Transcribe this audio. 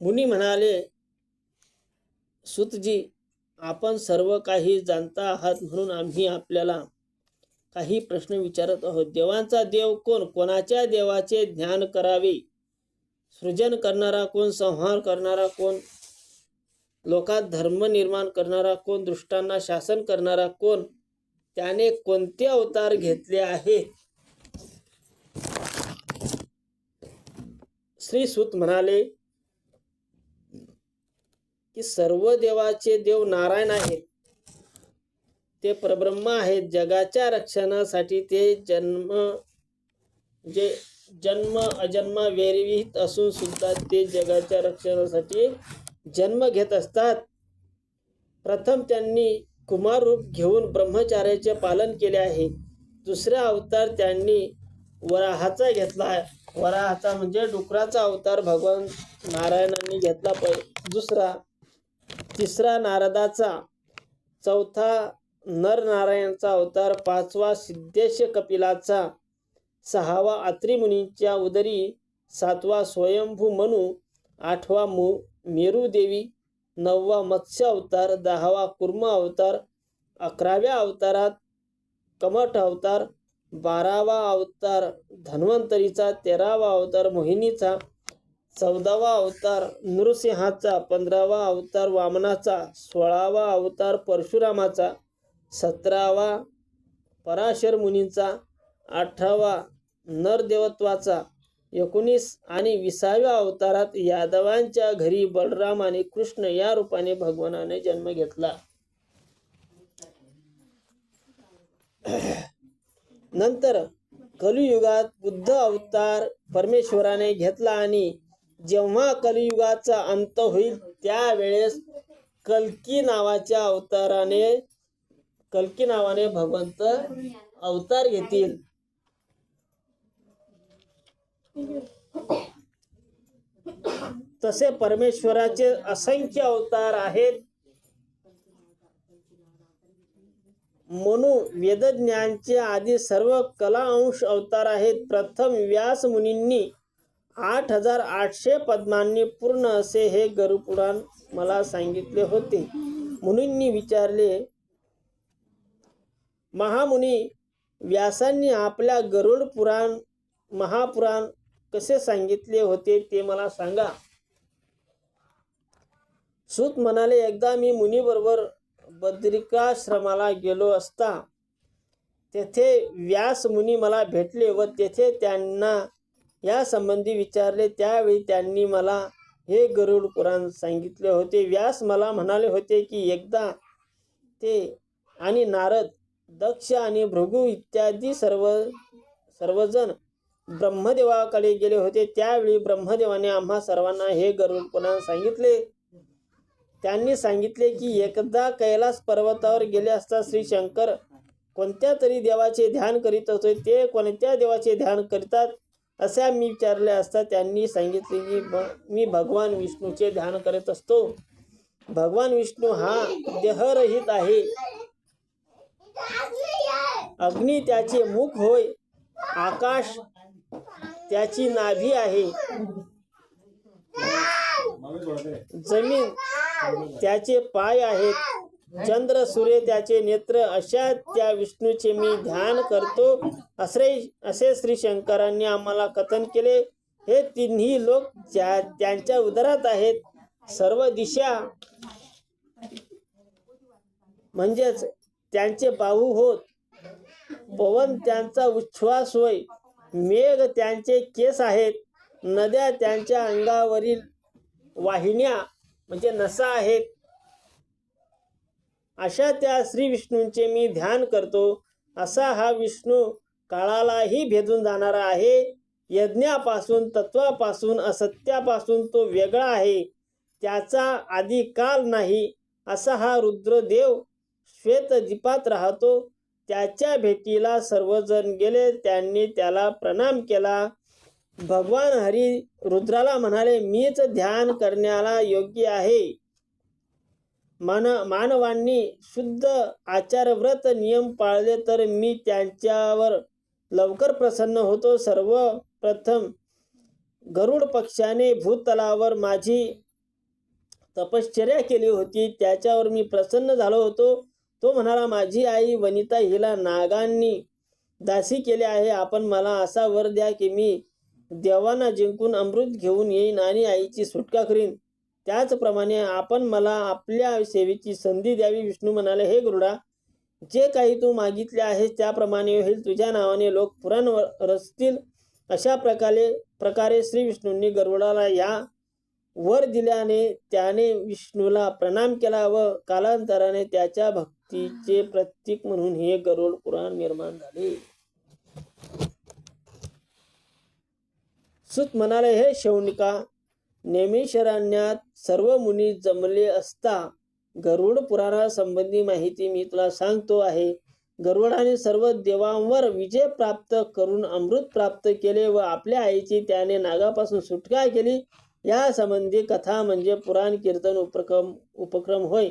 मुनी म्हणाले, सूतजी, आपण सर्व काही जाणता आहात म्हणून आम्ही आपल्याला काही प्रश्न विचारत आहोत. देवांचा देव कोण? कोणाच्या देवाचे ध्यान करावे? सृजन करणारा कोण? संहार करणारा कोण? लोकात धर्म निर्माण करणारा कोण? दुष्टांना शासन करणारा कोण? त्याने कोणते अवतार घेतले आहेत? श्री सूत म्हणाले की सर्व देवाचे देव नारायण आहेत. ते परब्रह्म आहेत. जगाच्या रक्षणासाठी ते जन्म अजन्म वेरविहित असून सुद्धा ते जगाच्या रक्षणासाठी जन्म घेत असतात. प्रथम त्यांनी कुमार रूप घेऊन ब्रह्मचार्याचे पालन केले आहे. दुसरा अवतार त्यांनी वराहाचा घेतला. वराहाचा म्हणजे डुकराचा अवतार भगवान नारायणांनी घेतला दुसरा. तिसरा नारदाचा. चौथा नरनारायणचा अवतार. पाचवा सिद्धेश कपिलाचा. सहावा अत्री मुनींच्या उदरी. सातवा स्वयंभू मनू. आठवा मेरुदेवी. नववा मत्स्य अवतार. 10वा कुर्म अवतार. 11व्या अवतारात कमठ अवतार. 12वा अवतार धन्वंतरीचा. 13वा अवतार मोहिनीचा. 14वा अवतार नृसिंहाचा. 15वा अवतार वामनाचा. 16वा अवतार परशुरामाचा. 17वा पराशर मुनींचा. 18वा नरदेवत्वाचा. 19 आणि 20व्या अवतारात यादवांच्या घरी बलराम आणि कृष्ण या रूपाने भगवानाने जन्म घेतला. नंतर कलियुगात बुद्ध अवतार परमेश्वराने घेतला आणि जेव्हा कलियुगाचा अंत होईल त्यावेळेस कल्की नावाने भगवंत अवतार घेतील. तसे परमेश्वराचे असंख्य अवतार आहेत. मनु वेदज्ञानचे आदी सर्व कला अंश अवतार आहेत. प्रथम व्यास मुनींनी 8800 पद्मांनी पूर्ण असे हे गरुपुराण मला सांगितले होते. मुनींनी विचारले, महामुनी व्यासांनी आपल्या गरुड पुराण महापुराण कसे सांगितले होते ते मला सांगा. सूत म्हणाले, एकदा मी मुनीबरोबर बद्रिकाश्रमाला गेलो असता तेथे व्यास मुनी मला भेटले व तेथे त्यांना या संबंधी विचारले. त्यावेळी त्यांनी मला हे गरुड पुराण सांगितले होते. व्यास मला म्हणाले होते की एकदा ते आणि नारद, दक्ष आणि भृगु इत्यादी सर्वजण ब्रह्मदेवाकडे गेले होते. त्यावेळी ब्रह्मदेवाने आम्हा सर्वांना हे गरुड पुराण सांगितले. त्यांनी सांगितले की एकदा कैलास पर्वतावर गेले असता श्री शंकर कोणत्या तरी देवाचे ध्यान करीत होते. ते कोणत्या देवाचे ध्यान करीतात असे मी विचारले असता त्यांनी सांगितले की मी भगवान विष्णूचे ध्यान करत असतो. भगवान विष्णू हा देहरहित आहे. अग्नी त्याचे मुख होय. आकाश त्याची नाभी आहे. जमीन त्याचे पाय आहेत. चंद्र सूर्य त्याचे नेत्र. अशा त्या विष्णूचे मी ध्यान करतो असे श्री शंकरांनी आम्हाला कथन केले. हे तिन्ही लोक त्यांच्या उदरात आहेत. सर्व दिशा म्हणजेच त्यांचे बाहू होत. पवन त्यांचा उच्छ्वास होय. मेघ त्यांचे केस आहेत. नद्या त्यांच्या अंगावरील वाहिन्या म्हणजे नसा आहेत. अशा त्या श्री विष्णूंचे मी ध्यान करतो. असा हा विष्णू काळालाही भेदून जाणारा आहे. यज्ञापासून, तत्वापासून, असत्यापासून तो वेगळा आहे. त्याचा आधी काल नाही. असा हा रुद्रदेव श्वेतदीपात राहतो. त्याच्या भेटीला सर्वजण गेले. त्यांनी त्याला प्रणाम केला. भगवान हरी रुद्राला म्हणाले, मीच ध्यान करण्याला योग्य आहे. मानवांनी शुद्ध आचारव्रत नियम पाळले तर मी त्यांच्यावर लवकर प्रसन्न होतो. सर्वप्रथम गरुड पक्षाने भूतलावर माझी तपश्चर्या केली होती त्याच्यावर मी प्रसन्न झालो होतो. तो म्हणाला, माझी आई वनिता हिला नागांनी दासी केले आहे. आपण मला असा वर द्या की मी देवांना जिंकून अमृत घेऊन येईन आणि आईची सुटका करीन. त्याचप्रमाणे आपण मला आपल्या सेवेची संधी द्यावी. विष्णू म्हणाले, हे गरुडा, जे काही तू मागितले आहेस त्याप्रमाणे होईल. तुझ्या नावाने लोक पुराण रचतील. अशा प्रकारे श्री विष्णूंनी गरुडाला या वर दिल्याने त्याने विष्णूला प्रणाम केला व कालांतराने त्याच्या भक्तीचे प्रतीक म्हणून हे गरुड पुराण निर्माण झाले. सूत म्हणाले, हे शौनिका, नैमिषारण्यात सर्व मुनी जमले असता गरुड पुराणासंबंधी माहिती मी तुला सांगतो आहे. गरुडाने सर्व देवांवर विजय प्राप्त करून अमृत प्राप्त केले व आपल्या आईची त्याने नागापासून सुटका केली. या संबंधी कथा म्हणजे पुराण कीर्तन उपक्रम होय.